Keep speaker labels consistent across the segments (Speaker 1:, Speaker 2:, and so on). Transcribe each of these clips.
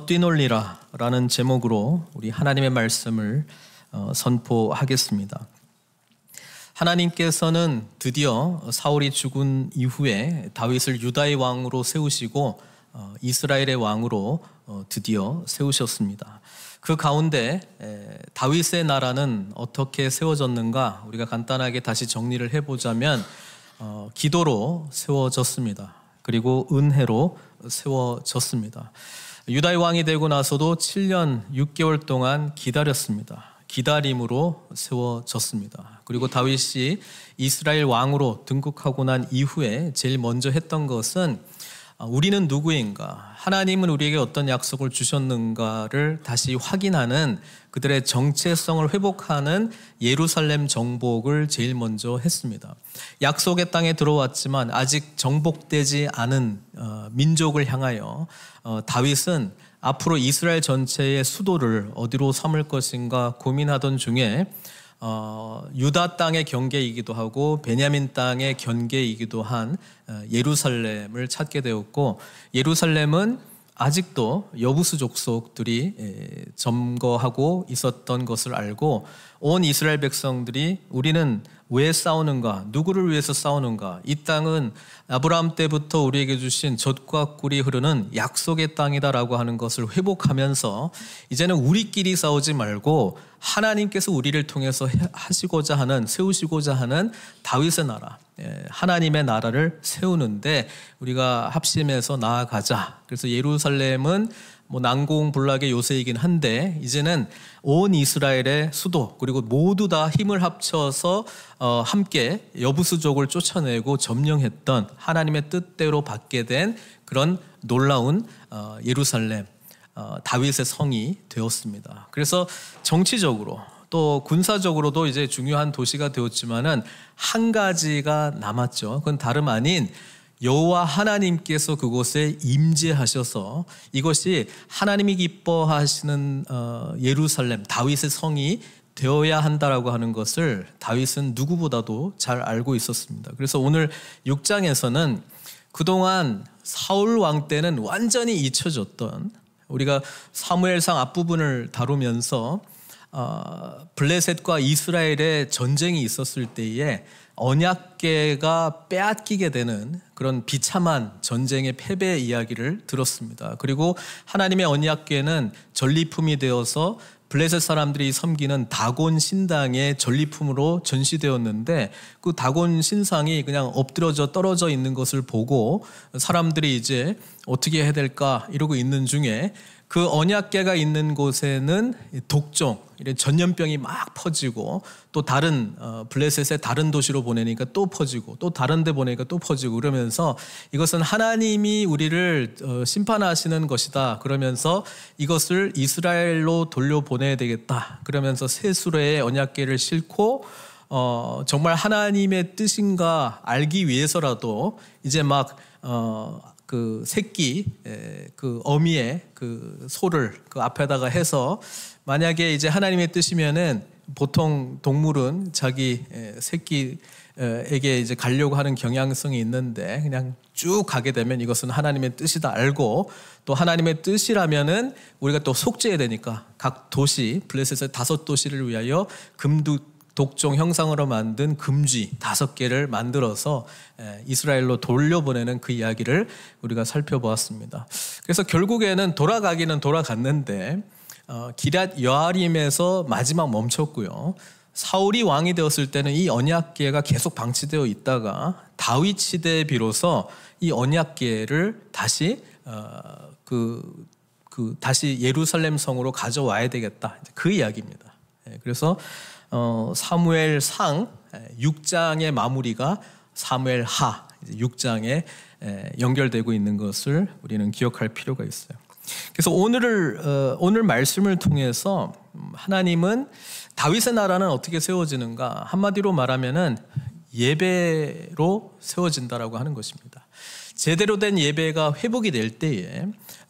Speaker 1: 뛰놀리라 라는 제목으로 우리 하나님의 말씀을 선포하겠습니다. 하나님께서는 드디어 사울이 죽은 이후에 다윗을 유다의 왕으로 세우시고 이스라엘의 왕으로 드디어 세우셨습니다. 그 가운데 다윗의 나라는 어떻게 세워졌는가 우리가 간단하게 다시 정리를 해보자면 기도로 세워졌습니다. 그리고 은혜로 세워졌습니다. 유다의 왕이 되고 나서도 7년 6개월 동안 기다렸습니다. 기다림으로 세워졌습니다. 그리고 다윗이 이스라엘 왕으로 등극하고 난 이후에 제일 먼저 했던 것은 우리는 누구인가? 하나님은 우리에게 어떤 약속을 주셨는가를 다시 확인하는 그들의 정체성을 회복하는 예루살렘 정복을 제일 먼저 했습니다. 약속의 땅에 들어왔지만 아직 정복되지 않은 민족을 향하여 다윗은 앞으로 이스라엘 전체의 수도를 어디로 삼을 것인가 고민하던 중에 유다 땅의 경계이기도 하고 베냐민 땅의 경계이기도 한 예루살렘을 찾게 되었고, 예루살렘은 아직도 여부수 족속들이 점거하고 있었던 것을 알고 온 이스라엘 백성들이 우리는 왜 싸우는가? 누구를 위해서 싸우는가? 이 땅은 아브라함 때부터 우리에게 주신 젖과 꿀이 흐르는 약속의 땅이다라고 하는 것을 회복하면서 이제는 우리끼리 싸우지 말고 하나님께서 우리를 통해서 하시고자 하는, 세우시고자 하는 다윗의 나라, 하나님의 나라를 세우는데 우리가 합심해서 나아가자. 그래서 예루살렘은 난공불락의 요새이긴 한데 이제는 온 이스라엘의 수도, 그리고 모두 다 힘을 합쳐서 함께 여부수족을 쫓아내고 점령했던 하나님의 뜻대로 받게 된 그런 놀라운 예루살렘, 다윗의 성이 되었습니다. 그래서 정치적으로 또 군사적으로도 이제 중요한 도시가 되었지만은 한 가지가 남았죠. 그건 다름 아닌 여호와 하나님께서 그곳에 임재하셔서 이것이 하나님이 기뻐하시는 예루살렘, 다윗의 성이 되어야 한다라고 하는 것을 다윗은 누구보다도 잘 알고 있었습니다. 그래서 오늘 6장에서는 그동안 사울 왕 때는 완전히 잊혀졌던, 우리가 사무엘상 앞부분을 다루면서 블레셋과 이스라엘의 전쟁이 있었을 때에 언약궤가 빼앗기게 되는 그런 비참한 전쟁의 패배 이야기를 들었습니다. 그리고 하나님의 언약궤는 전리품이 되어서 블레셋 사람들이 섬기는 다곤 신당의 전리품으로 전시되었는데 그 다곤 신상이 그냥 엎드려져 떨어져 있는 것을 보고 사람들이 이제 어떻게 해야 될까 이러고 있는 중에 그 언약궤가 있는 곳에는 독종, 이런 전염병이 막 퍼지고 또 다른 블레셋의 다른 도시로 보내니까 또 퍼지고 또 다른 데 보내니까 또 퍼지고 그러면서 이것은 하나님이 우리를 심판하시는 것이다. 그러면서 이것을 이스라엘로 돌려보내야 되겠다. 그러면서 새 수레에 언약궤를 싣고 정말 하나님의 뜻인가 알기 위해서라도 이제 막 그 새끼, 그 어미의 그 소를 그 앞에다가 해서 만약에 이제 하나님의 뜻이면은 보통 동물은 자기 새끼에게 이제 가려고 하는 경향성이 있는데 그냥 쭉 가게 되면 이것은 하나님의 뜻이다 알고 또 하나님의 뜻이라면은 우리가 또 속죄해야 되니까 각 도시, 블레셋의 5도시를 위하여 독종 형상으로 만든 금쥐 5개를 만들어서 이스라엘로 돌려보내는 그 이야기를 우리가 살펴보았습니다. 그래서 결국에는 돌아가기는 돌아갔는데 기럇 여아림에서 마지막 멈췄고요. 사울이 왕이 되었을 때는 이 언약궤가 계속 방치되어 있다가 다윗 시대에 비로소 이 언약궤를 다시 다시 예루살렘 성으로 가져와야 되겠다. 그 이야기입니다. 그래서 사무엘상 6장의 마무리가 사무엘하 6장에 연결되고 있는 것을 우리는 기억할 필요가 있어요. 그래서 오늘 말씀을 통해서 하나님은 다윗의 나라는 어떻게 세워지는가? 한마디로 말하면은 예배로 세워진다라고 하는 것입니다. 제대로 된 예배가 회복이 될 때에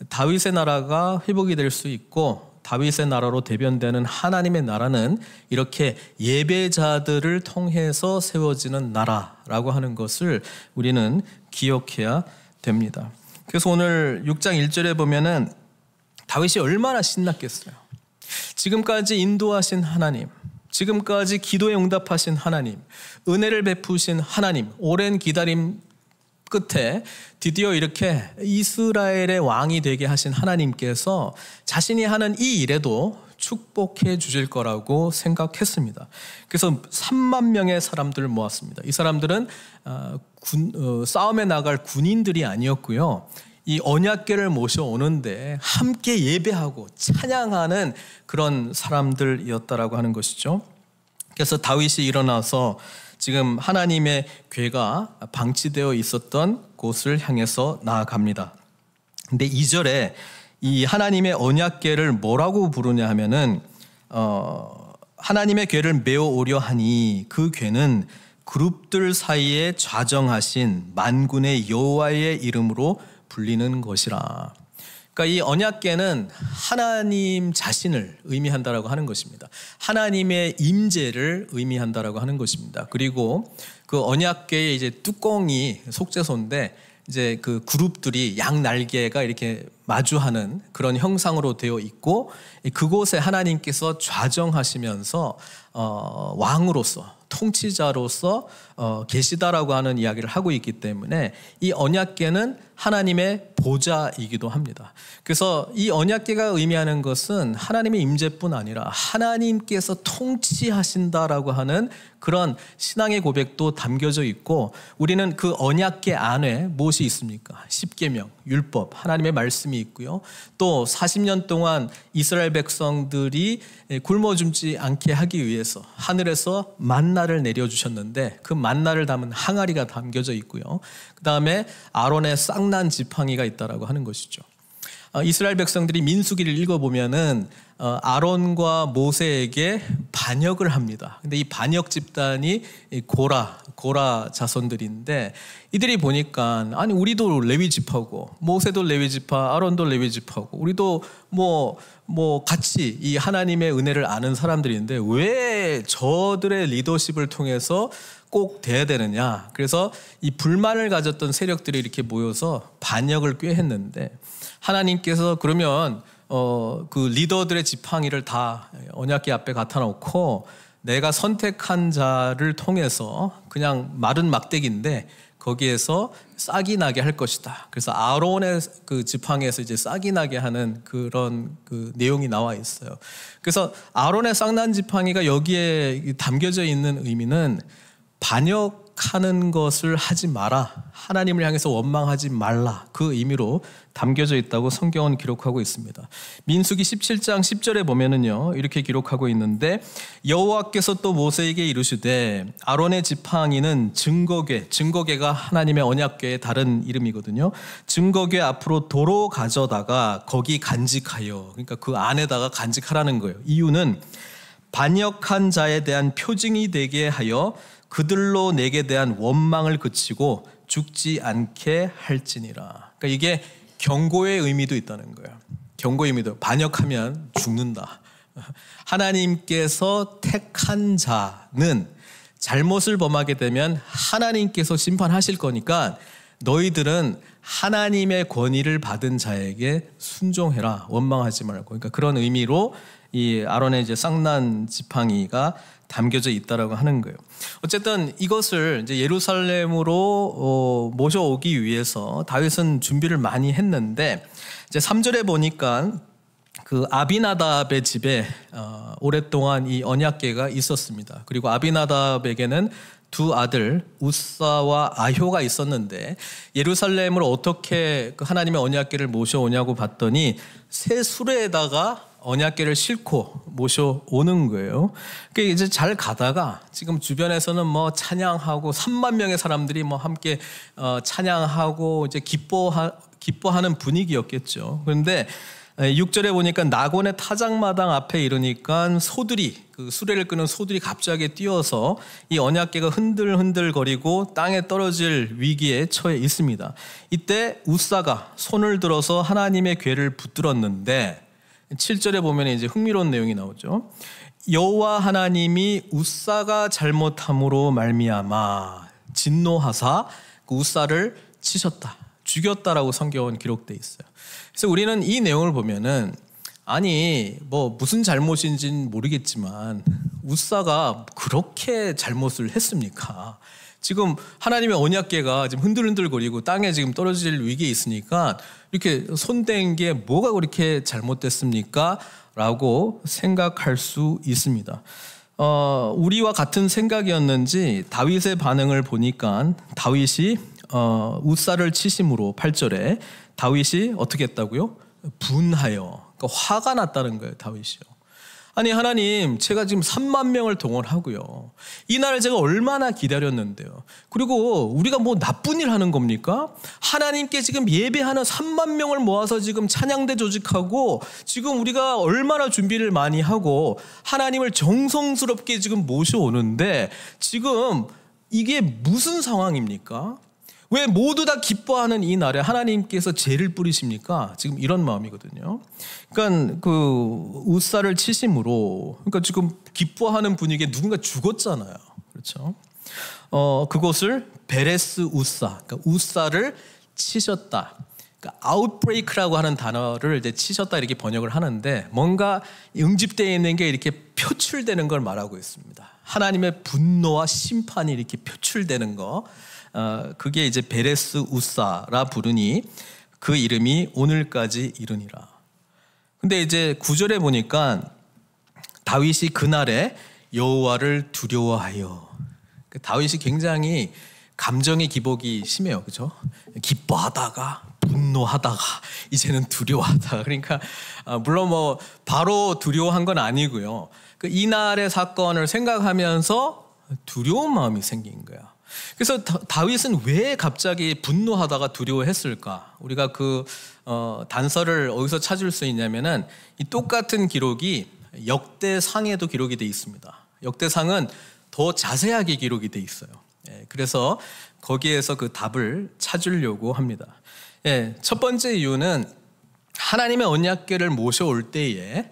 Speaker 1: 다윗의 나라가 회복이 될 수 있고 다윗의 나라로 대변되는 하나님의 나라는 이렇게 예배자들을 통해서 세워지는 나라라고 하는 것을 우리는 기억해야 됩니다. 그래서 오늘 6장 1절에 보면은 다윗이 얼마나 신났겠어요. 지금까지 인도하신 하나님, 지금까지 기도에 응답하신 하나님, 은혜를 베푸신 하나님, 오랜 기다림 끝에 드디어 이렇게 이스라엘의 왕이 되게 하신 하나님께서 자신이 하는 이 일에도 축복해 주실 거라고 생각했습니다. 그래서 3만 명의 사람들을 모았습니다. 이 사람들은 싸움에 나갈 군인들이 아니었고요. 이 언약궤를 모셔오는데 함께 예배하고 찬양하는 그런 사람들이었다라고 하는 것이죠. 그래서 다윗이 일어나서 지금 하나님의 궤가 방치되어 있었던 곳을 향해서 나아갑니다. 근데 2절에 이 하나님의 언약궤를 뭐라고 부르냐 하면은 하나님의 궤를 메어 오려 하니 그 궤는 그룹들 사이에 좌정하신 만군의 여호와의 이름으로 불리는 것이라. 그러니까 이 언약궤는 하나님 자신을 의미한다라고 하는 것입니다. 하나님의 임재를 의미한다라고 하는 것입니다. 그리고 그 언약궤의 이제 뚜껑이 속죄소인데 이제 그 그룹들이 양 날개가 이렇게 마주하는 그런 형상으로 되어 있고 그곳에 하나님께서 좌정하시면서 왕으로서 통치자로서 계시다라고 하는 이야기를 하고 있기 때문에 이 언약궤는 하나님의 보좌이기도 합니다. 그래서 이 언약궤가 의미하는 것은 하나님의 임재뿐 아니라 하나님께서 통치하신다라고 하는 그런 신앙의 고백도 담겨져 있고, 우리는 그 언약궤 안에 무엇이 있습니까? 십계명, 율법, 하나님의 말씀이 있고요. 또 40년 동안 이스라엘 백성들이 굶어 죽지 않게 하기 위해서 하늘에서 만나를 내려주셨는데 그 만나를 담은 항아리가 담겨져 있고요. 그 다음에 아론의 쌍난 지팡이가 있다라고 하는 것이죠. 이스라엘 백성들이 민수기를 읽어보면은 아론과 모세에게 반역을 합니다. 근데 이 반역 집단이 고라 자손들인데, 이들이 보니까 아니 우리도 레위 지파고 모세도 레위 지파, 아론도 레위 지파고 우리도 뭐 같이 이 하나님의 은혜를 아는 사람들인데 왜 저들의 리더십을 통해서 꼭 돼야 되느냐. 그래서 이 불만을 가졌던 세력들이 이렇게 모여서 반역을 꾀했는데, 하나님께서 그러면 그 리더들의 지팡이를 다 언약궤 앞에 갖다 놓고 내가 선택한 자를 통해서 그냥 마른 막대기인데 거기에서 싹이 나게 할 것이다. 그래서 아론의 그 지팡이에서 이제 싹이 나게 하는 그런 그 내용이 나와 있어요. 그래서 아론의 쌍난 지팡이가 여기에 담겨져 있는 의미는 반역하는 것을 하지 마라, 하나님을 향해서 원망하지 말라, 그 의미로 담겨져 있다고 성경은 기록하고 있습니다. 민수기 17장 10절에 보면은요 이렇게 기록하고 있는데, 여호와께서 또 모세에게 이르시되 아론의 지팡이는 증거궤가 하나님의 언약궤의 다른 이름이거든요. 증거궤 앞으로 도로 가져다가 거기 간직하여, 그러니까 그 안에다가 간직하라는 거예요. 이유는 반역한 자에 대한 표징이 되게 하여 그들로 내게 대한 원망을 그치고 죽지 않게 할지니라. 그러니까 이게 경고의 의미도 있다는 거예요. 경고의 의미도, 반역하면 죽는다. 하나님께서 택한 자는 잘못을 범하게 되면 하나님께서 심판하실 거니까 너희들은 하나님의 권위를 받은 자에게 순종해라, 원망하지 말고. 그러니까 그런 의미로 이 아론의 이제 쌍난 지팡이가 담겨져 있다라고 하는 거예요. 어쨌든 이것을 이제 예루살렘으로 모셔오기 위해서 다윗은 준비를 많이 했는데, 이제 3절에 보니까 그 아비나답의 집에 오랫동안 이 언약궤가 있었습니다. 그리고 아비나답에게는 두 아들 우사와 아효가 있었는데, 예루살렘으로 어떻게 그 하나님의 언약궤를 모셔오냐고 봤더니 새 수레에다가 언약궤를 싣고 모셔오는 거예요. 그러니까 이제 잘 가다가 지금 주변에서는 뭐 찬양하고 3만 명의 사람들이 뭐 함께 찬양하고 이제 기뻐하는 분위기였겠죠. 그런데 6절에 보니까 나곤의 타작마당 앞에 이르니까 소들이, 그 수레를 끄는 소들이 갑자기 뛰어서 이 언약궤가 흔들흔들거리고 땅에 떨어질 위기에 처해 있습니다. 이때 우사가 손을 들어서 하나님의 궤를 붙들었는데, 7절에 보면 이제 흥미로운 내용이 나오죠. 여호와 하나님이 우사가 잘못함으로 말미암아 진노하사 그 우사를 치셨다, 죽였다라고 성경은 기록돼 있어요. 그래서 우리는 이 내용을 보면은 아니 뭐 무슨 잘못인지는 모르겠지만 웃사가 그렇게 잘못을 했습니까? 지금 하나님의 언약궤가 지금 흔들흔들거리고 땅에 지금 떨어질 위기에 있으니까 이렇게 손댄 게 뭐가 그렇게 잘못됐습니까? 라고 생각할 수 있습니다. 우리와 같은 생각이었는지 다윗의 반응을 보니까 다윗이 웃사를 치심으로 8절에 다윗이 어떻게 했다고요? 분하여, 그러니까 화가 났다는 거예요. 다윗이요. 아니 하나님, 제가 지금 3만 명을 동원하고요, 이 날을 제가 얼마나 기다렸는데요. 그리고 우리가 뭐 나쁜 일 하는 겁니까? 하나님께 지금 예배하는 3만 명을 모아서 지금 찬양대 조직하고 지금 우리가 얼마나 준비를 많이 하고 하나님을 정성스럽게 지금 모셔오는데 지금 이게 무슨 상황입니까? 왜 모두 다 기뻐하는 이 날에 하나님께서 죄를 뿌리십니까? 지금 이런 마음이거든요. 그러니까 그 웃사를 치심으로, 그러니까 지금 기뻐하는 분위기에 누군가 죽었잖아요. 그렇죠? 그것을 베레스 웃사, 그러니까 웃사를 치셨다. 그러니까 아웃브레이크라고 하는 단어를 이제 치셨다 이렇게 번역을 하는데 뭔가 응집되어 있는 게 이렇게 표출되는 걸 말하고 있습니다. 하나님의 분노와 심판이 이렇게 표출되는 거. 그게 이제 베레스 웃사라 부르니 그 이름이 오늘까지 이르니라. 근데 이제 9절에 보니까 다윗이 그날에 여호와를 두려워하여, 다윗이 굉장히 감정의 기복이 심해요. 그죠? 기뻐하다가 분노하다가 이제는 두려워하다가, 그러니까 물론 뭐 바로 두려워한 건 아니고요. 그 이날의 사건을 생각하면서 두려운 마음이 생긴 거야. 그래서 다윗은 왜 갑자기 분노하다가 두려워했을까? 우리가 그 단서를 어디서 찾을 수 있냐면은 이 똑같은 기록이 역대상에도 기록이 돼 있습니다. 역대상은 더 자세하게 기록이 돼 있어요. 그래서 거기에서 그 답을 찾으려고 합니다. 첫 번째 이유는 하나님의 언약궤를 모셔올 때에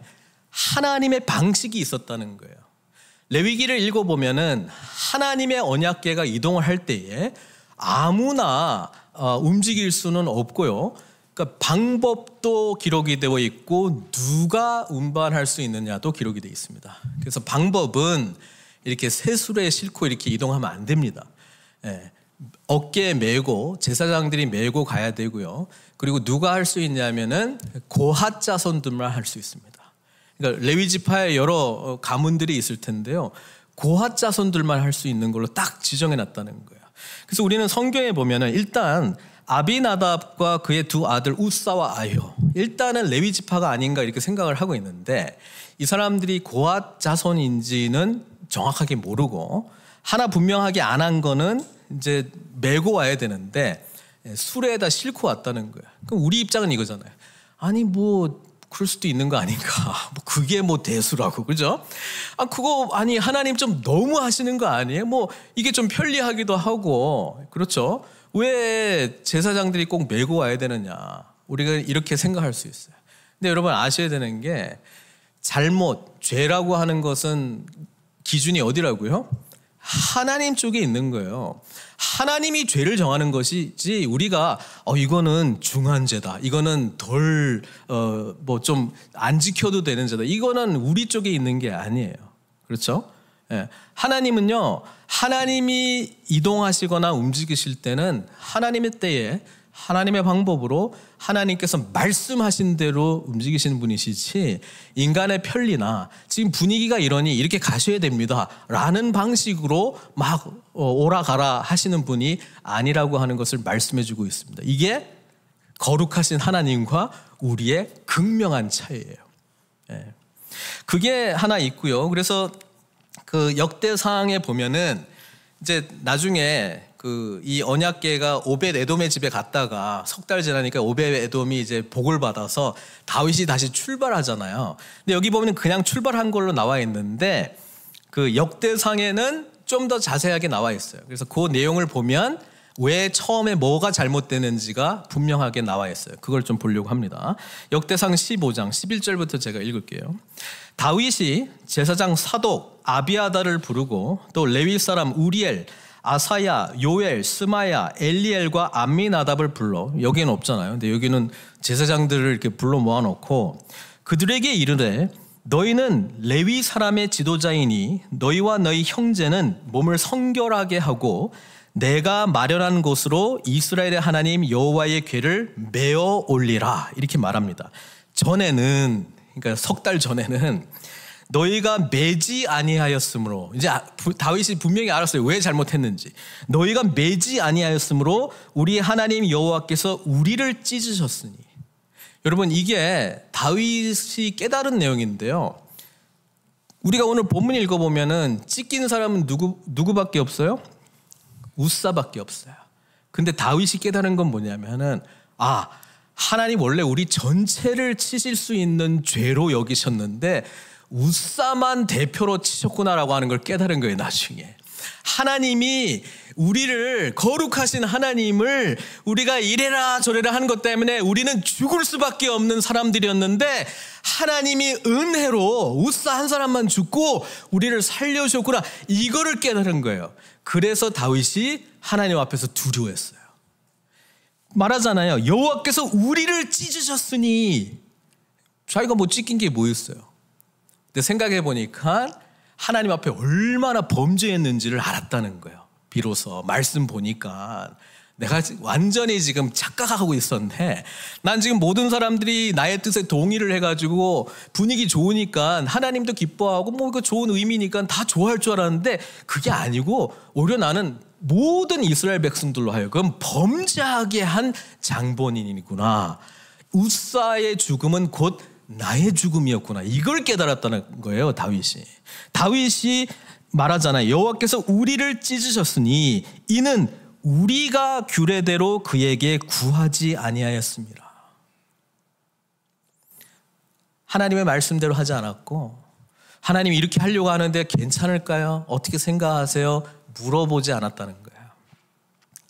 Speaker 1: 하나님의 방식이 있었다는 거예요. 레위기를 읽어보면은 하나님의 언약궤가 이동을 할 때에 아무나 움직일 수는 없고요. 그러니까 방법도 기록이 되어 있고 누가 운반할 수 있느냐도 기록이 되어 있습니다. 그래서 방법은 이렇게 새수레에 싣고 이렇게 이동하면 안 됩니다. 어깨에 메고 제사장들이 메고 가야 되고요. 그리고 누가 할 수 있냐면은 고핫 자손들만 할 수 있습니다. 그러니까 레위 지파에 여러 가문들이 있을 텐데요. 고핫 자손들만 할 수 있는 걸로 딱 지정해 놨다는 거예요. 그래서 우리는 성경에 보면은 일단 아비나답과 그의 두 아들 웃사와 아효, 일단은 레위 지파가 아닌가 이렇게 생각을 하고 있는데 이 사람들이 고핫 자손인지는 정확하게 모르고 하나 분명하게 안 한 거는 이제 메고 와야 되는데 수레에다 싣고 왔다는 거예요. 그럼 우리 입장은 이거잖아요. 아니 뭐 그럴 수도 있는 거 아닌가. 뭐 그게 뭐 대수라고, 그죠? 그거 아니 하나님 좀 너무 하시는 거 아니에요? 뭐 이게 좀 편리하기도 하고, 그렇죠? 왜 제사장들이 꼭 메고 와야 되느냐? 우리가 이렇게 생각할 수 있어요. 근데 여러분 아셔야 되는 게 잘못, 죄라고 하는 것은 기준이 어디라고요? 하나님 쪽에 있는 거예요. 하나님이 죄를 정하는 것이지 우리가 이거는 중한 죄다, 이거는 덜 뭐 좀 안 지켜도 되는 죄다, 이거는 우리 쪽에 있는 게 아니에요. 그렇죠? 하나님은요, 하나님이 이동하시거나 움직이실 때는 하나님의 때에 하나님의 방법으로 하나님께서 말씀하신 대로 움직이시는 분이시지 인간의 편리나 지금 분위기가 이러니 이렇게 가셔야 됩니다 라는 방식으로 막 오라 가라 하시는 분이 아니라고 하는 것을 말씀해 주고 있습니다. 이게 거룩하신 하나님과 우리의 극명한 차이예요. 그게 하나 있고요. 그래서 그 역대상에 보면은 이제 나중에 이 언약궤가 오벳 에돔의 집에 갔다가 석 달 지나니까 오벳 에돔이 이제 복을 받아서 다윗이 다시 출발하잖아요. 근데 여기 보면 그냥 출발한 걸로 나와 있는데 그 역대상에는 좀 더 자세하게 나와 있어요. 그래서 그 내용을 보면 왜 처음에 뭐가 잘못되는지가 분명하게 나와 있어요. 그걸 좀 보려고 합니다. 역대상 15장 11절부터 제가 읽을게요. 다윗이 제사장 사독 아비아다를 부르고 또 레위 사람 우리엘, 아사야, 요엘, 스마야, 엘리엘과 암미나답을 불러, 여기는 없잖아요. 근데 여기는 제사장들을 이렇게 불러 모아놓고 그들에게 이르되 너희는 레위 사람의 지도자이니 너희와 너희 형제는 몸을 성결하게 하고 내가 마련한 곳으로 이스라엘의 하나님 여호와의 궤를 메어 올리라, 이렇게 말합니다. 전에는, 그러니까 석 달 전에는 너희가 매지 아니하였으므로, 이제 다윗이 분명히 알았어요. 왜 잘못했는지. 너희가 매지 아니하였으므로 우리 하나님 여호와께서 우리를 찢으셨으니. 여러분, 이게 다윗이 깨달은 내용인데요. 우리가 오늘 본문 읽어보면은 찢긴 사람은 누구밖에 없어요? 우사밖에 없어요. 근데 다윗이 깨달은 건 뭐냐면은, 하나님 원래 우리 전체를 치실 수 있는 죄로 여기셨는데 우사만 대표로 치셨구나라고 하는 걸 깨달은 거예요. 나중에 하나님이 우리를, 거룩하신 하나님을 우리가 이래라 저래라 하는 것 때문에 우리는 죽을 수밖에 없는 사람들이었는데 하나님이 은혜로 우사 한 사람만 죽고 우리를 살려주셨구나, 이거를 깨달은 거예요. 그래서 다윗이 하나님 앞에서 두려워했어요. 말하잖아요. 여호와께서 우리를 찢으셨으니. 자기가 뭐 찢긴 게 뭐였어요? 근데 생각해 보니까 하나님 앞에 얼마나 범죄했는지를 알았다는 거예요. 비로소 말씀 보니까 내가 완전히 지금 착각하고 있었는데, 난 지금 모든 사람들이 나의 뜻에 동의를 해가지고 분위기 좋으니까 하나님도 기뻐하고 뭐 이거 좋은 의미니까 다 좋아할 줄 알았는데 그게 아니고 오히려 나는 모든 이스라엘 백성들로 하여금 범죄하게 한 장본인이구나. 우사의 죽음은 곧 나의 죽음이었구나. 이걸 깨달았다는 거예요. 다윗이 말하잖아요. 여호와께서 우리를 찢으셨으니 이는 우리가 규례대로 그에게 구하지 아니하였습니다. 하나님의 말씀대로 하지 않았고, 하나님이 이렇게 하려고 하는데 괜찮을까요? 어떻게 생각하세요? 물어보지 않았다는 거예요.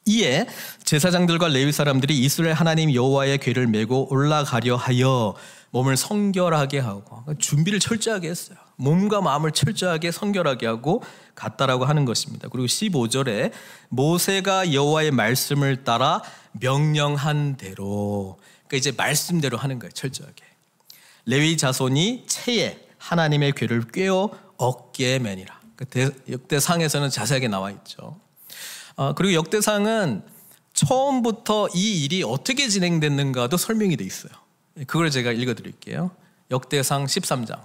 Speaker 1: 이에 제사장들과 레위 사람들이 이스라엘 하나님 여호와의 궤를 메고 올라가려 하여 몸을 성결하게 하고, 준비를 철저하게 했어요. 몸과 마음을 철저하게 성결하게 하고 갔다라고 하는 것입니다. 그리고 15절에 모세가 여호와의 말씀을 따라 명령한 대로, 그러니까 이제 말씀대로 하는 거예요. 철저하게. 레위 자손이 채에 하나님의 궤를 꿰어 어깨에 매니라. 역대상에서는 자세하게 나와 있죠. 그리고 역대상은 처음부터 이 일이 어떻게 진행됐는가도 설명이 돼 있어요. 그걸 제가 읽어드릴게요. 역대상 13장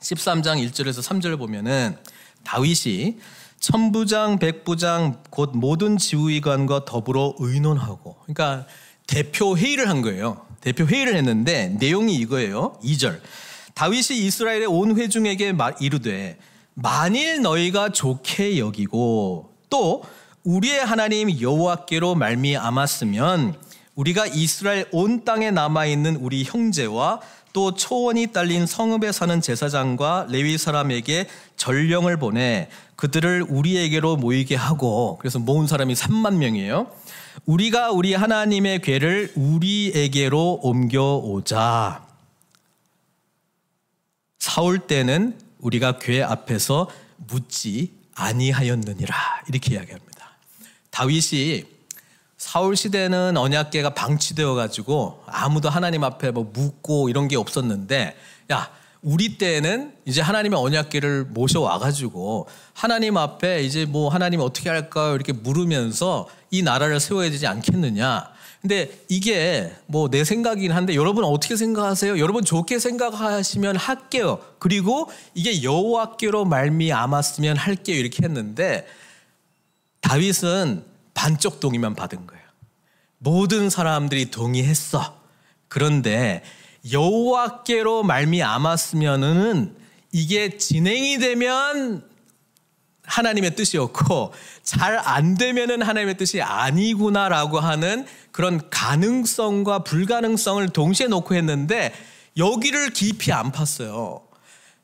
Speaker 1: 1절에서 3절을 보면은 다윗이 천부장, 백부장 곧 모든 지휘관과 더불어 의논하고, 그러니까 대표 회의를 한 거예요. 대표 회의를 했는데 내용이 이거예요. 2절. 다윗이 이스라엘의 온 회중에게 이르되 만일 너희가 좋게 여기고 또 우리의 하나님 여호와께로 말미암았으면 우리가 이스라엘 온 땅에 남아있는 우리 형제와 또 초원이 딸린 성읍에 사는 제사장과 레위 사람에게 전령을 보내 그들을 우리에게로 모이게 하고, 그래서 모은 사람이 3만 명이에요. 우리가 우리 하나님의 궤를 우리에게로 옮겨오자. 사울 때는 우리가 궤 앞에서 묻지 아니하였느니라, 이렇게 이야기합니다. 다윗이 사울 시대는 언약궤가 방치되어 가지고 아무도 하나님 앞에 뭐 묻고 이런 게 없었는데, 야, 우리 때는 이제 하나님의 언약궤를 모셔와 가지고 하나님 앞에 이제 뭐 하나님 어떻게 할까요? 이렇게 물으면서 이 나라를 세워야 되지 않겠느냐. 근데 이게 뭐 내 생각이긴 한데 여러분 어떻게 생각하세요? 여러분 좋게 생각하시면 할게요. 그리고 이게 여호와께로 말미암았으면 할게요. 이렇게 했는데 다윗은 반쪽 동의만 받은 거예요. 모든 사람들이 동의했어. 그런데 여호와께로 말미암았으면은 이게 진행이 되면 하나님의 뜻이었고 잘 안 되면은 하나님의 뜻이 아니구나라고 하는 그런 가능성과 불가능성을 동시에 놓고 했는데 여기를 깊이 안 팠어요.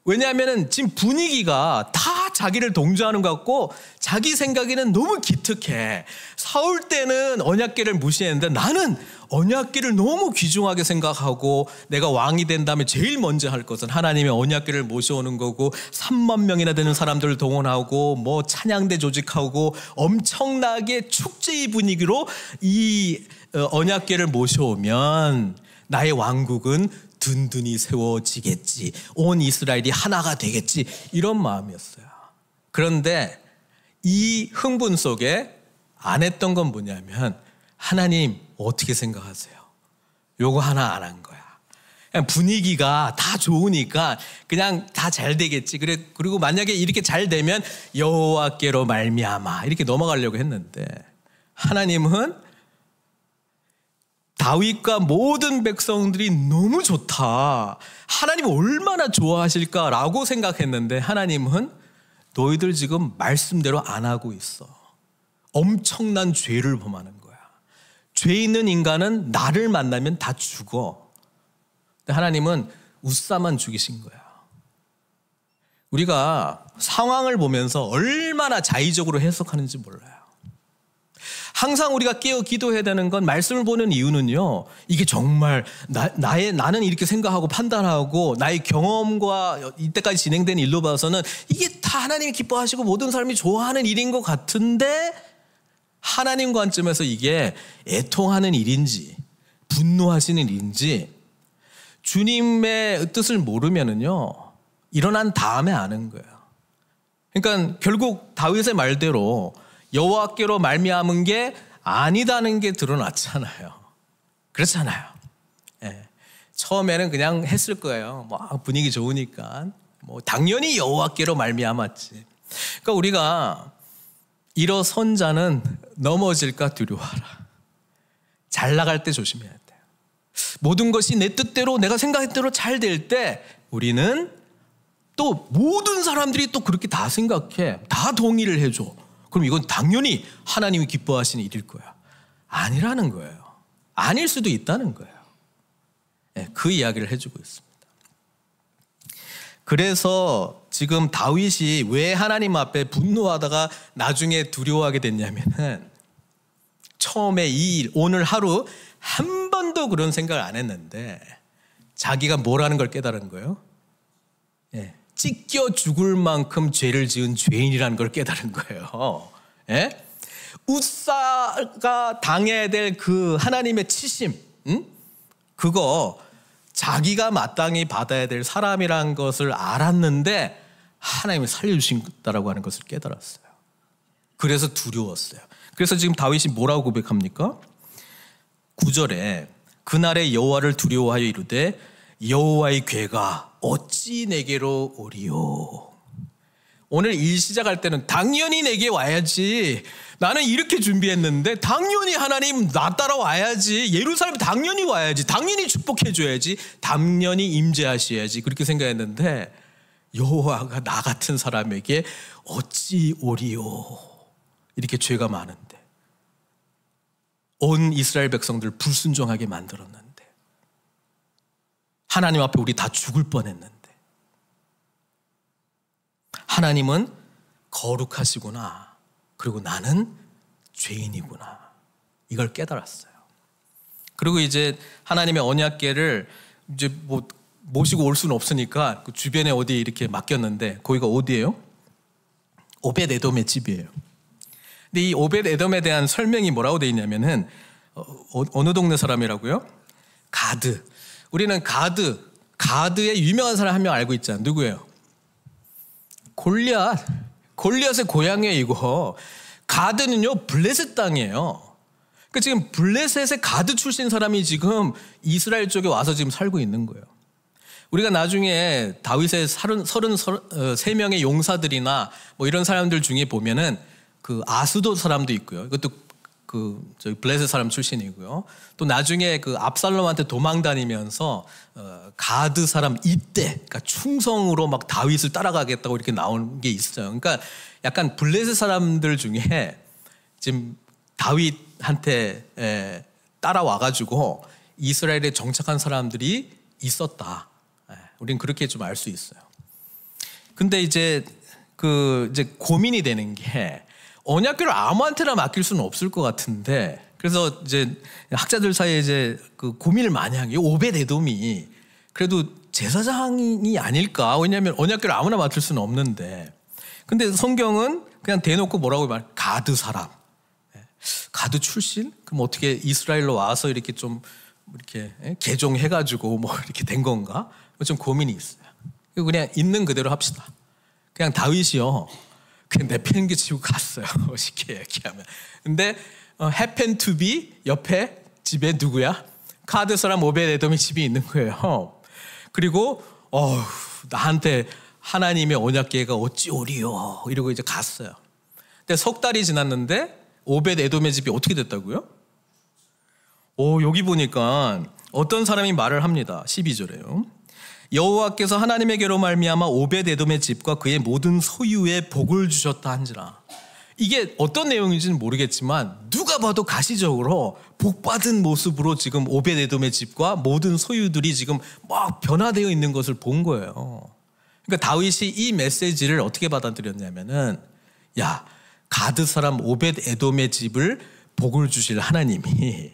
Speaker 1: 왜냐하면은 지금 분위기가 다 자기를 동조하는 것 같고 자기 생각에는 너무 기특해. 사울 때는 언약궤를 무시했는데 나는 언약궤를 너무 귀중하게 생각하고 내가 왕이 된다면 제일 먼저 할 것은 하나님의 언약궤를 모셔오는 거고 3만 명이나 되는 사람들을 동원하고 뭐 찬양대 조직하고 엄청나게 축제의 분위기로 이 언약궤를 모셔오면 나의 왕국은 든든히 세워지겠지. 온 이스라엘이 하나가 되겠지. 이런 마음이었어요. 그런데 이 흥분 속에 안 했던 건 뭐냐면 하나님 어떻게 생각하세요? 요거 하나 안 한 거야. 그냥 분위기가 다 좋으니까 그냥 다 잘 되겠지. 그리고 만약에 이렇게 잘 되면 여호와께로 말미암아 이렇게 넘어가려고 했는데 하나님은 다윗과 모든 백성들이 너무 좋다. 하나님 얼마나 좋아하실까라고 생각했는데 하나님은 너희들 지금 말씀대로 안 하고 있어. 엄청난 죄를 범하는 거야. 죄 있는 인간은 나를 만나면 다 죽어. 근데 하나님은 우사만 죽이신 거야. 우리가 상황을 보면서 얼마나 자의적으로 해석하는지 몰라요. 항상 우리가 깨어 기도해야 되는 건 말씀을 보는 이유는요. 이게 정말 나는 이렇게 생각하고 판단하고 나의 경험과 이때까지 진행된 일로 봐서는 이게 다 하나님이 기뻐하시고 모든 사람이 좋아하는 일인 것 같은데 하나님 관점에서 이게 애통하는 일인지 분노하시는 일인지 주님의 뜻을 모르면은요. 일어난 다음에 아는 거예요. 그러니까 결국 다윗의 말대로 여호와께로 말미암은 게 아니다는 게 드러났잖아요. 그렇잖아요. 예. 처음에는 그냥 했을 거예요. 뭐 분위기 좋으니까 뭐 당연히 여호와께로 말미암았지. 그러니까 우리가 일어선 자는 넘어질까 두려워하라. 잘 나갈 때 조심해야 돼요. 모든 것이 내 뜻대로 내가 생각한 대로 잘 될 때 우리는 또 모든 사람들이 또 그렇게 다 생각해. 다 동의를 해줘. 그럼 이건 당연히 하나님이 기뻐하시는 일일 거야. 아니라는 거예요. 아닐 수도 있다는 거예요. 네, 그 이야기를 해주고 있습니다. 그래서 지금 다윗이 왜 하나님 앞에 분노하다가 나중에 두려워하게 됐냐면은 처음에 이 일, 오늘 하루 한 번도 그런 생각을 안 했는데 자기가 뭐라는 걸 깨달은 거예요. 네. 찢겨 죽을 만큼 죄를 지은 죄인이라는 걸 깨달은 거예요. 예? 우사가 당해야 될 그 하나님의 치심, 그거 자기가 마땅히 받아야 될 사람이라는 것을 알았는데 하나님이 살려주신다라고 하는 것을 깨달았어요. 그래서 두려웠어요. 그래서 지금 다윗이 뭐라고 고백합니까? 9절에 그날의 여호와를 두려워하여 이르되 여호와의 궤가 어찌 내게로 오리요. 오늘 일 시작할 때는 당연히 내게 와야지. 나는 이렇게 준비했는데 당연히 하나님 나 따라와야지. 예루살렘 당연히 와야지. 당연히 축복해줘야지. 당연히 임재하셔야지. 그렇게 생각했는데 여호와가 나 같은 사람에게 어찌 오리요. 이렇게 죄가 많은데 온 이스라엘 백성들 불순종하게 만들었는데 하나님 앞에 우리 다 죽을 뻔했는데 하나님은 거룩하시구나. 그리고 나는 죄인이구나. 이걸 깨달았어요. 그리고 이제 하나님의 언약궤를 이제 뭐 모시고 올 수는 없으니까 그 주변에 어디에 이렇게 맡겼는데 거기가 어디예요? 오벳 에돔의 집이에요. 근데 이 오벳 에돔에 대한 설명이 뭐라고 되어 있냐면은 어느 동네 사람이라고요? 가드. 우리는 가드의 유명한 사람 한 명 알고 있잖아요. 누구예요? 골리앗의 고향이에요. 이거 가드는요 블레셋 땅이에요. 그러니까 지금 블레셋의 가드 출신 사람이 지금 이스라엘 쪽에 와서 지금 살고 있는 거예요. 우리가 나중에 다윗의 33명의 용사들이나 뭐 이런 사람들 중에 보면은 그 아스돗 사람도 있고요. 이것도 저희 블레셋 사람 출신이고요. 또 나중에 그 압살롬한테 도망 다니면서 가드 사람 이때, 그러니까 충성으로 막 다윗을 따라가겠다고 이렇게 나온 게 있어요. 그러니까 약간 블레셋 사람들 중에 지금 다윗한테 따라와가지고 이스라엘에 정착한 사람들이 있었다. 우리는 그렇게 좀 알 수 있어요. 근데 이제 이제 고민이 되는 게 언약궤를 아무한테나 맡길 수는 없을 것 같은데, 그래서 이제 학자들 사이에 이제 그 고민을 많이 한 게 오벳에돔이 그래도 제사장이 아닐까? 왜냐하면 언약궤를 아무나 맡을 수는 없는데, 근데 성경은 그냥 대놓고 뭐라고 말해? 가드 사람, 가드 출신? 그럼 어떻게 이스라엘로 와서 이렇게 좀 이렇게 개종해가지고 뭐 이렇게 된 건가? 좀 고민이 있어요. 그냥 있는 그대로 합시다. 그냥 다윗이요, 그냥 내팽개치고 갔어요. 쉽게 얘기하면. 근데 happen to be 옆에 집에 누구야? 가드 사람 오벳에돔의 집이 있는 거예요. 그리고 나한테 하나님의 언약궤가 어찌 오리요 이러고 이제 갔어요. 근데 석 달이 지났는데 오벳에돔의 집이 어떻게 됐다고요? 여기 보니까 어떤 사람이 말을 합니다. 12절에요. 여호와께서 하나님에게로 말미암아 오벳에돔의 집과 그의 모든 소유에 복을 주셨다 한지라. 이게 어떤 내용인지는 모르겠지만 누가 봐도 가시적으로 복받은 모습으로 지금 오벳에돔의 집과 모든 소유들이 지금 막 변화되어 있는 것을 본 거예요. 그러니까 다윗이 이 메시지를 어떻게 받아들였냐면은, 야, 가드 사람 오벳에돔의 집을 복을 주실 하나님이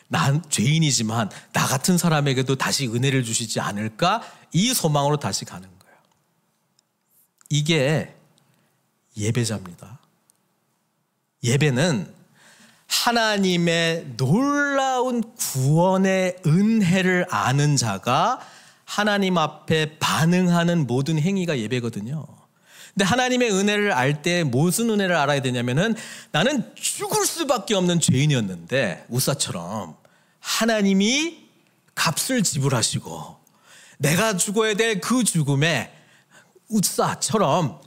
Speaker 1: 난 죄인이지만 나 같은 사람에게도 다시 은혜를 주시지 않을까? 이 소망으로 다시 가는 거예요. 이게 예배자입니다. 예배는 하나님의 놀라운 구원의 은혜를 아는 자가 하나님 앞에 반응하는 모든 행위가 예배거든요. 근데 하나님의 은혜를 알 때 무슨 은혜를 알아야 되냐면은, 나는 죽을 수밖에 없는 죄인이었는데 우사처럼 하나님이 값을 지불하시고 내가 죽어야 될 그 죽음에 우사처럼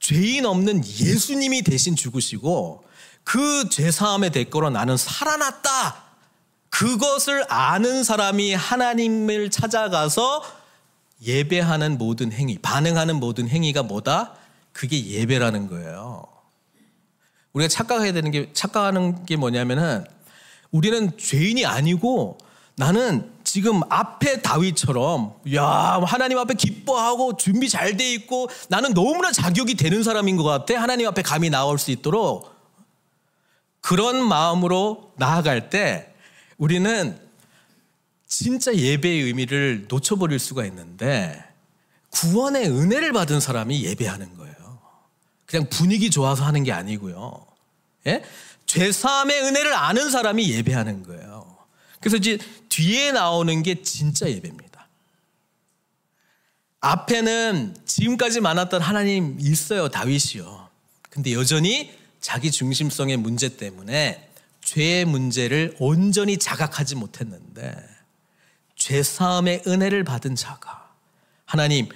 Speaker 1: 죄인 없는 예수님이 대신 죽으시고 그 죄사함의 대가로 나는 살아났다. 그것을 아는 사람이 하나님을 찾아가서 예배하는 모든 행위, 반응하는 모든 행위가 뭐다? 그게 예배라는 거예요. 우리가 착각하는 게 뭐냐면은, 우리는 죄인이 아니고 나는 지금 앞에 다윗처럼 하나님 앞에 기뻐하고 준비 잘 돼 있고 나는 너무나 자격이 되는 사람인 것 같아. 하나님 앞에 감히 나올 수 있도록. 그런 마음으로 나아갈 때 우리는 진짜 예배의 의미를 놓쳐버릴 수가 있는데, 구원의 은혜를 받은 사람이 예배하는 거예요. 그냥 분위기 좋아서 하는 게 아니고요. 예? 죄사함의 은혜를 아는 사람이 예배하는 거예요. 그래서 이제 뒤에 나오는 게 진짜 예배입니다. 앞에는 지금까지 만났던 하나님 있어요, 다윗이요. 근데 여전히 자기 중심성의 문제 때문에 죄의 문제를 온전히 자각하지 못했는데, 죄사함의 은혜를 받은 자가, 하나님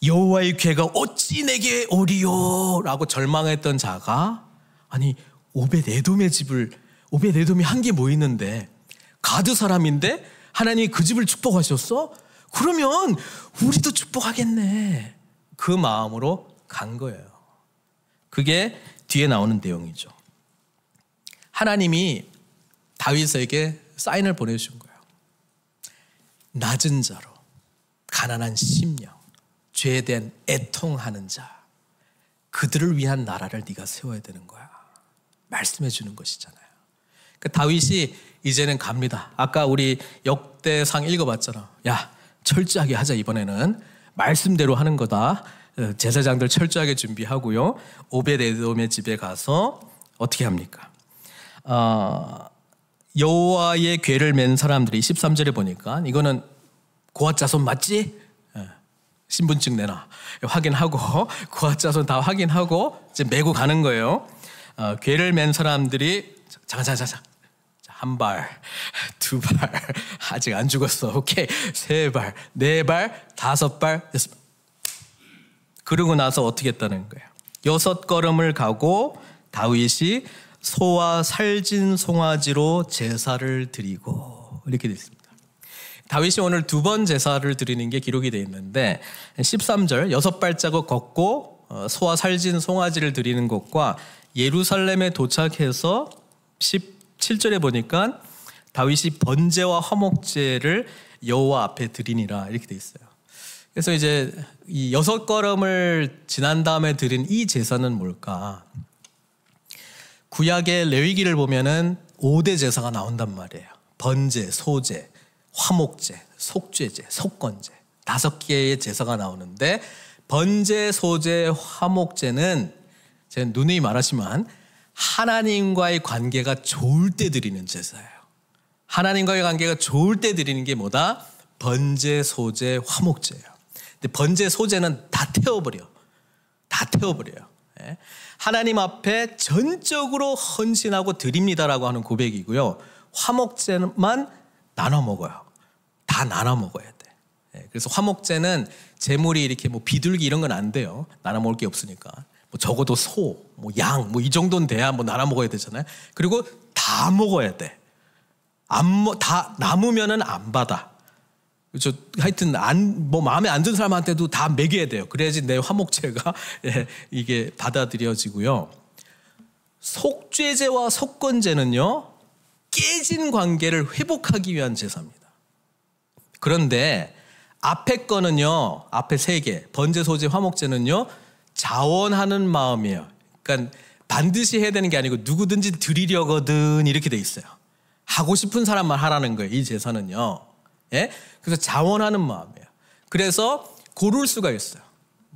Speaker 1: 여호와의 궤가 어찌 내게 오리요 라고 절망했던 자가, 아니 오벳에돔의 집을, 오벳에돔이 한 게 뭐 있는데 가드 사람인데 하나님이 그 집을 축복하셨어? 그러면 우리도 축복하겠네. 그 마음으로 간 거예요. 그게 뒤에 나오는 내용이죠. 하나님이 다윗에게 사인을 보내주신 거예요. 낮은 자로, 가난한 심령, 죄에 대한 애통하는 자, 그들을 위한 나라를 네가 세워야 되는 거야. 말씀해 주는 것이잖아요. 그러니까 다윗이 이제는 갑니다. 아까 우리 역대상 읽어봤잖아. 야, 철저하게 하자. 이번에는 말씀대로 하는 거다. 제사장들 철저하게 준비하고요. 오벳에돔의 집에 가서 어떻게 합니까? 여호와의 궤를 맨 사람들이 13절에 보니까, 이거는 고앗 자손 맞지? 신분증 내놔. 확인하고 고앗 자손 다 확인하고 이제 메고 가는 거예요. 궤를 맨 사람들이 자, 한 발, 두 발, 아직 안 죽었어. 오케이, 세 발, 네 발, 다섯 발, 여섯 발. 그러고 나서 어떻게 했다는 거예요? 6걸음을 가고 다윗이 소와 살진 송아지로 제사를 드리고, 이렇게 되어 있습니다. 다윗이 오늘 2번 제사를 드리는 게 기록이 되어 있는데, 13절 6발자국 걷고 소와 살진 송아지를 드리는 것과 예루살렘에 도착해서 17절에 보니까 다윗이 번제와 화목제를 여호와 앞에 드리니라, 이렇게 되어 있어요. 그래서 이제 이 6걸음을 지난 다음에 드린 이 제사는 뭘까? 구약의 레위기를 보면은 5대 제사가 나온단 말이에요. 번제, 소제, 화목제, 속죄제, 속건제 5개의 제사가 나오는데 번제, 소제, 화목제는 제가 누누이 말하지만 하나님과의 관계가 좋을 때 드리는 제사예요. 하나님과의 관계가 좋을 때 드리는 게 뭐다? 번제, 소제, 화목제예요. 근데 번제, 소제는 다 태워버려. 다 태워버려요. 하나님 앞에 전적으로 헌신하고 드립니다라고 하는 고백이고요. 화목제만 나눠 먹어요. 다 나눠 먹어야 돼. 그래서 화목제는 제물이 이렇게 뭐 비둘기 이런 건 안 돼요. 나눠 먹을 게 없으니까. 뭐 적어도 소, 뭐 양, 뭐 이 정도는 돼야 뭐 나눠 먹어야 되잖아요. 그리고 다 먹어야 돼. 다 남으면은 안 받아. 그렇죠. 하여튼 뭐 마음에 안 든 사람한테도 다 먹여야 돼요. 그래야지 내 화목제가 이게 받아들여지고요. 속죄제와 속건제는요, 깨진 관계를 회복하기 위한 제사입니다. 그런데 앞에 거는요, 앞에 3개, 번제, 소제, 화목제는요, 자원하는 마음이에요. 그러니까 반드시 해야 되는 게 아니고 누구든지 드리려거든 이렇게 돼 있어요. 하고 싶은 사람만 하라는 거예요, 이 제사는요. 예? 그래서 자원하는 마음이에요. 그래서 고를 수가 있어요.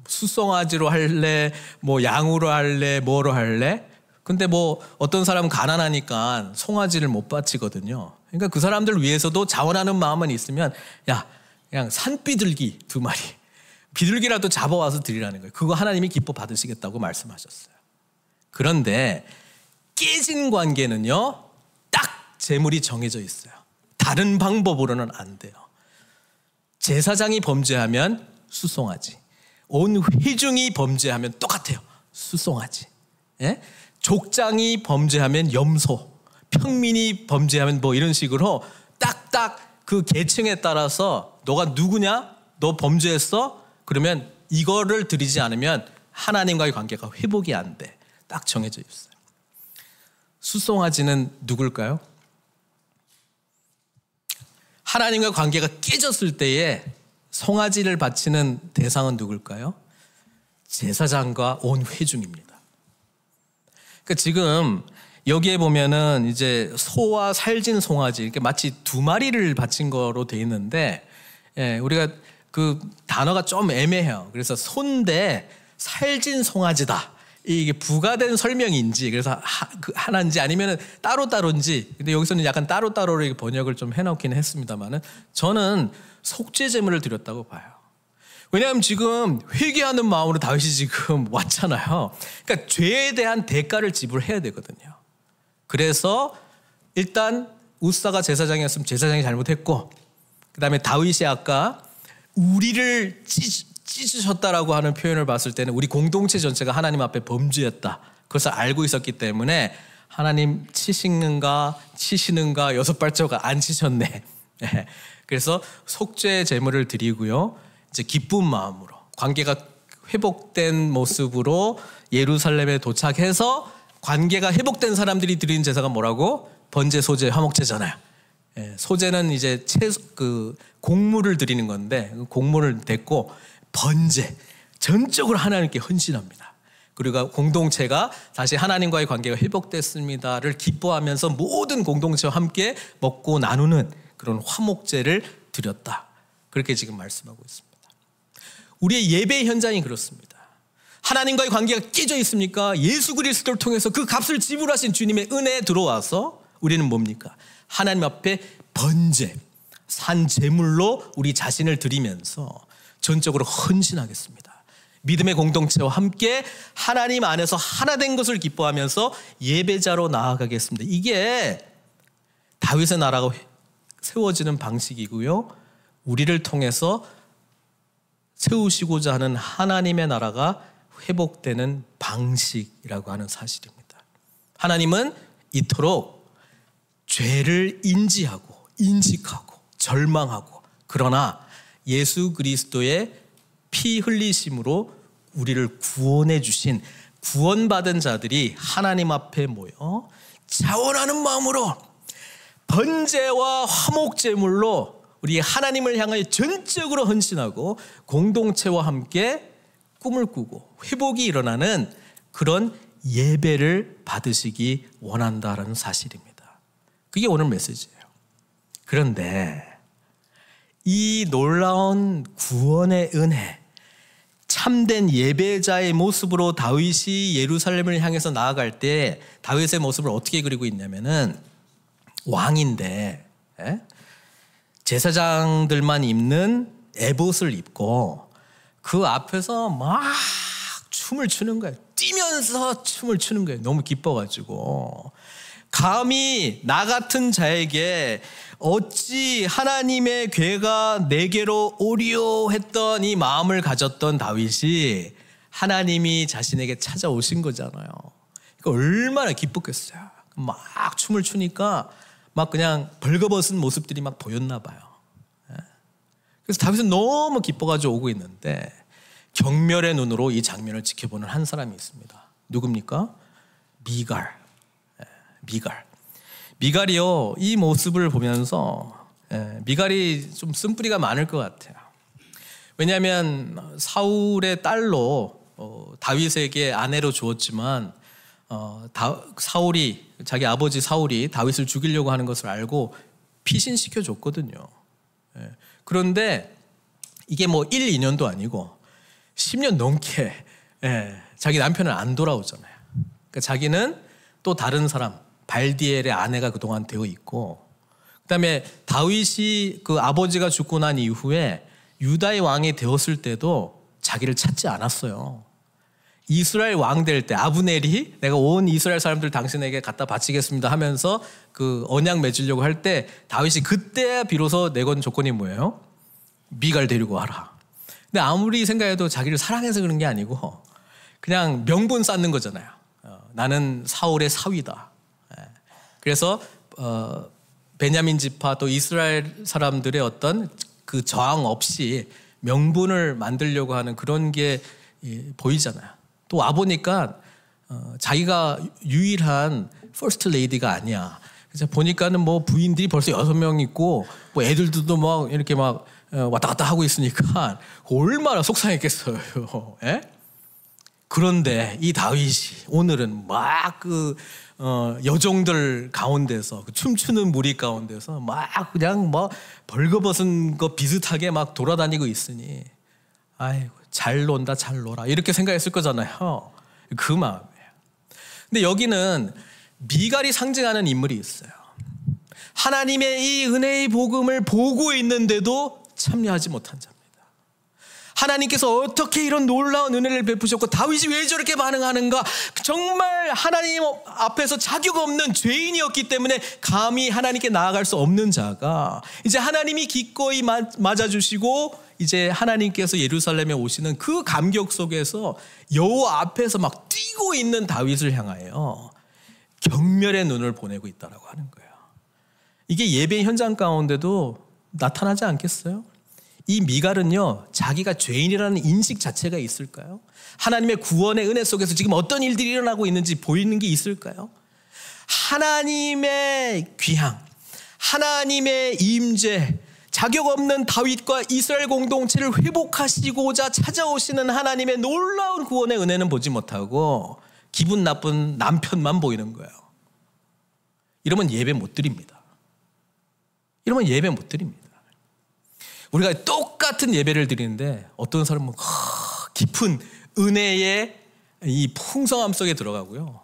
Speaker 1: 수송아지로 할래, 뭐 양으로 할래, 뭐로 할래. 근데 뭐 어떤 사람은 가난하니까 송아지를 못 바치거든요. 그러니까 그 사람들 위해서도 자원하는 마음은 있으면 야, 그냥 산비둘기 2마리 비둘기라도 잡아와서 드리라는 거예요. 그거 하나님이 기뻐 받으시겠다고 말씀하셨어요. 그런데 깨진 관계는요, 딱 제물이 정해져 있어요. 다른 방법으로는 안 돼요. 제사장이 범죄하면 수송아지, 온 회중이 범죄하면 똑같아요. 수송아지. 예? 족장이 범죄하면 염소, 평민이 범죄하면 뭐 이런 식으로 딱딱 그 계층에 따라서 너가 누구냐? 너 범죄했어? 그러면 이거를 드리지 않으면 하나님과의 관계가 회복이 안 돼. 딱 정해져 있어요. 수송아지는 누굴까요? 하나님과 관계가 깨졌을 때에 송아지를 바치는 대상은 누굴까요? 제사장과 온 회중입니다. 그러니까 지금 여기에 보면은 이제 소와 살진 송아지 이렇게 마치 2마리를 바친 거로 돼 있는데, 우리가 그 단어가 좀 애매해요. 그래서 소인데 살진 송아지다. 이게 부가된 설명인지 그래서 하나인지 아니면 따로따로인지, 근데 여기서는 약간 따로따로로 번역을 좀 해놓긴 했습니다만은 저는 속죄제물을 드렸다고 봐요. 왜냐하면 지금 회개하는 마음으로 다윗이 지금 왔잖아요. 그러니까 죄에 대한 대가를 지불해야 되거든요. 그래서 일단 우사가 제사장이었으면 제사장이 잘못했고, 그 다음에 다윗이 아까 우리를 찢으셨다라고 하는 표현을 봤을 때는 우리 공동체 전체가 하나님 앞에 범죄였다. 그것을 알고 있었기 때문에 하나님 치시는가 6발자국 안 치셨네. 그래서 속죄 제물을 드리고요. 이제 기쁜 마음으로 관계가 회복된 모습으로 예루살렘에 도착해서 관계가 회복된 사람들이 드리는 제사가 뭐라고? 번제, 소제, 화목제잖아요. 소제는 이제 곡물을 드리는 건데 곡물을 댔고, 번제, 전적으로 하나님께 헌신합니다. 그리고 공동체가 다시 하나님과의 관계가 회복됐습니다를 기뻐하면서 모든 공동체와 함께 먹고 나누는 그런 화목제를 드렸다. 그렇게 지금 말씀하고 있습니다. 우리의 예배 현장이 그렇습니다. 하나님과의 관계가 깨져 있습니까? 예수 그리스도를 통해서 그 값을 지불하신 주님의 은혜에 들어와서 우리는 뭡니까? 하나님 앞에 번제, 산 제물로 우리 자신을 드리면서 전적으로 헌신하겠습니다. 믿음의 공동체와 함께 하나님 안에서 하나 된 것을 기뻐하면서 예배자로 나아가겠습니다. 이게 다윗의 나라가 세워지는 방식이고요. 우리를 통해서 세우시고자 하는 하나님의 나라가 회복되는 방식이라고 하는 사실입니다. 하나님은 이토록 죄를 인지하고 인식하고 절망하고, 그러나 예수 그리스도의 피 흘리심으로 우리를 구원해 주신 구원받은 자들이 하나님 앞에 모여 자원하는 마음으로 번제와 화목제물로 우리 하나님을 향하여 전적으로 헌신하고 공동체와 함께 꿈을 꾸고 회복이 일어나는 그런 예배를 받으시기 원한다라는 사실입니다. 그게 오늘 메시지예요. 그런데 이 놀라운 구원의 은혜, 참된 예배자의 모습으로 다윗이 예루살렘을 향해서 나아갈 때 다윗의 모습을 어떻게 그리고 있냐면은 왕인데 제사장들만 입는 에봇을 입고 그 앞에서 막 춤을 추는 거예요. 뛰면서 춤을 추는 거예요. 너무 기뻐가지고. 감히 나 같은 자에게 어찌 하나님의 괴가 내게로 오리오 했던 이 마음을 가졌던 다윗이 하나님이 자신에게 찾아오신 거잖아요. 얼마나 기뻤겠어요. 막 춤을 추니까 막 그냥 벌거벗은 모습들이 막 보였나 봐요. 그래서 다윗은 너무 기뻐가지고 오고 있는데 경멸의 눈으로 이 장면을 지켜보는 한 사람이 있습니다. 누굽니까? 미갈. 미갈이요, 이 모습을 보면서 미갈이 좀 쓴뿌리가 많을 것 같아요. 왜냐하면 사울의 딸로 다윗에게 아내로 주었지만 사울이, 자기 아버지 사울이 다윗을 죽이려고 하는 것을 알고 피신시켜 줬거든요. 그런데 이게 뭐 1, 2년도 아니고 10년 넘게 자기 남편은 안 돌아오잖아요. 그러니까 자기는 또 다른 사람, 발디엘의 아내가 그동안 되어 있고, 그 다음에 다윗이 그 아버지가 죽고 난 이후에 유다의 왕이 되었을 때도 자기를 찾지 않았어요. 이스라엘 왕 될 때 아브넬이 내가 온 이스라엘 사람들 당신에게 갖다 바치겠습니다 하면서 그 언약 맺으려고 할 때 다윗이 그때야 비로소 내건 조건이 뭐예요? 미갈 데리고 와라. 근데 아무리 생각해도 자기를 사랑해서 그런 게 아니고 그냥 명분 쌓는 거잖아요. 나는 사울의 사위다. 그래서 베냐민 지파 또 이스라엘 사람들의 어떤 그 저항 없이 명분을 만들려고 하는 그런 게 보이잖아요. 또 와보니까 자기가 유일한 퍼스트 레이디가 아니야. 그래서 보니까는 뭐 부인들이 벌써 6명 있고 뭐 애들도 막 이렇게 막 왔다 갔다 하고 있으니까 얼마나 속상했겠어요. 그런데 이 다윗이 오늘은 막 그 여종들 가운데서 그 춤추는 무리 가운데서 막 그냥 뭐 벌거벗은 거 비슷하게 막 돌아다니고 있으니 아이고 잘 논다 잘 놀아 이렇게 생각했을 거잖아요. 그 마음이에요. 근데 여기는 미갈이 상징하는 인물이 있어요. 하나님의 이 은혜의 복음을 보고 있는데도 참여하지 못한 자입니다. 하나님께서 어떻게 이런 놀라운 은혜를 베푸셨고 다윗이 왜 저렇게 반응하는가. 정말 하나님 앞에서 자격 없는 죄인이었기 때문에 감히 하나님께 나아갈 수 없는 자가 이제 하나님이 기꺼이 맞아주시고 이제 하나님께서 예루살렘에 오시는 그 감격 속에서 여호와 앞에서 막 뛰고 있는 다윗을 향하여 경멸의 눈을 보내고 있다라고 하는 거예요. 이게 예배 현장 가운데도 나타나지 않겠어요? 이 미갈은요, 자기가 죄인이라는 인식 자체가 있을까요? 하나님의 구원의 은혜 속에서 지금 어떤 일들이 일어나고 있는지 보이는 게 있을까요? 하나님의 귀향, 하나님의 임재, 자격 없는 다윗과 이스라엘 공동체를 회복하시고자 찾아오시는 하나님의 놀라운 구원의 은혜는 보지 못하고 기분 나쁜 남편만 보이는 거예요. 이러면 예배 못 드립니다. 이러면 예배 못 드립니다. 우리가 똑같은 예배를 드리는데 어떤 사람은 깊은 은혜의 이 풍성함 속에 들어가고요.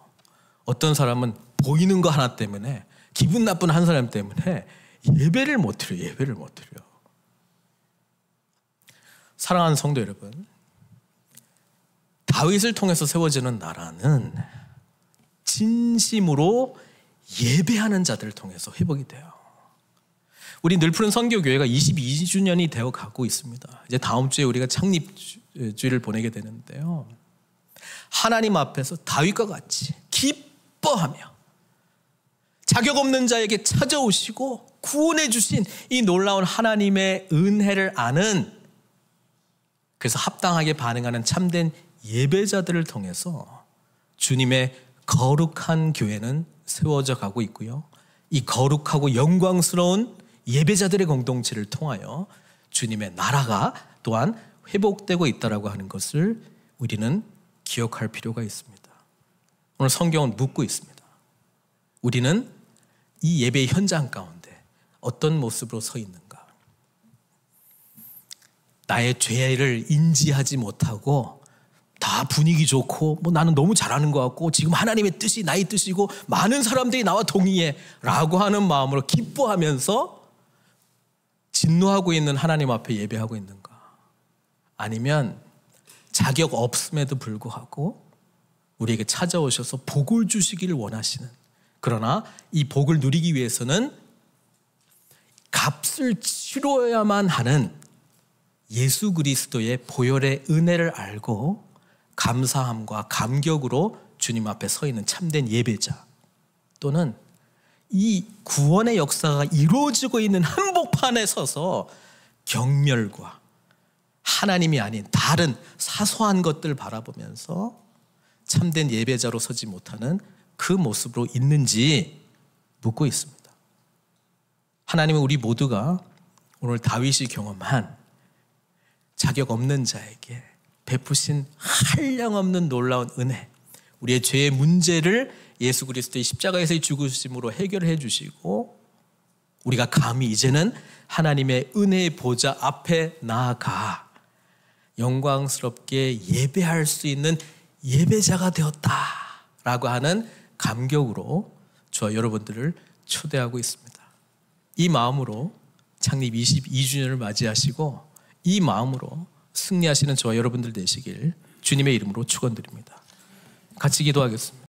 Speaker 1: 어떤 사람은 보이는 거 하나 때문에 기분 나쁜 한 사람 때문에 예배를 못 드려요. 예배를 못 드려요. 사랑하는 성도 여러분, 다윗을 통해서 세워지는 나라는 진심으로 예배하는 자들을 통해서 회복이 돼요. 우리 늘푸른 선교교회가 22주년이 되어 가고 있습니다. 이제 다음 주에 우리가 창립주일을 보내게 되는데요. 하나님 앞에서 다윗과 같이 기뻐하며 자격 없는 자에게 찾아오시고 구원해 주신 이 놀라운 하나님의 은혜를 아는, 그래서 합당하게 반응하는 참된 예배자들을 통해서 주님의 거룩한 교회는 세워져 가고 있고요. 이 거룩하고 영광스러운 예배자들의 공동체를 통하여 주님의 나라가 또한 회복되고 있다라고 하는 것을 우리는 기억할 필요가 있습니다. 오늘 성경은 묻고 있습니다. 우리는 이 예배의 현장 가운데 어떤 모습으로 서 있는가? 나의 죄를 인지하지 못하고 다 분위기 좋고 뭐 나는 너무 잘하는 것 같고 지금 하나님의 뜻이 나의 뜻이고 많은 사람들이 나와 동의해 라고 하는 마음으로 기뻐하면서 진노하고 있는 하나님 앞에 예배하고 있는가? 아니면 자격 없음에도 불구하고 우리에게 찾아오셔서 복을 주시기를 원하시는, 그러나 이 복을 누리기 위해서는 값을 치러야만 하는 예수 그리스도의 보혈의 은혜를 알고 감사함과 감격으로 주님 앞에 서 있는 참된 예배자, 또는 이 구원의 역사가 이루어지고 있는 한복판에 서서 경멸과 하나님이 아닌 다른 사소한 것들 바라보면서 참된 예배자로 서지 못하는 그 모습으로 있는지 묻고 있습니다. 하나님은 우리 모두가 오늘 다윗이 경험한 자격 없는 자에게 베푸신 한량없는 놀라운 은혜, 우리의 죄의 문제를 예수 그리스도의 십자가에서의 죽으심으로 해결해 주시고 우리가 감히 이제는 하나님의 은혜의 보좌 앞에 나아가 영광스럽게 예배할 수 있는 예배자가 되었다라고 하는 감격으로 저와 여러분들을 초대하고 있습니다. 이 마음으로 창립 22주년을 맞이하시고 이 마음으로 승리하시는 저와 여러분들 되시길 주님의 이름으로 축원드립니다. 같이 기도하겠습니다.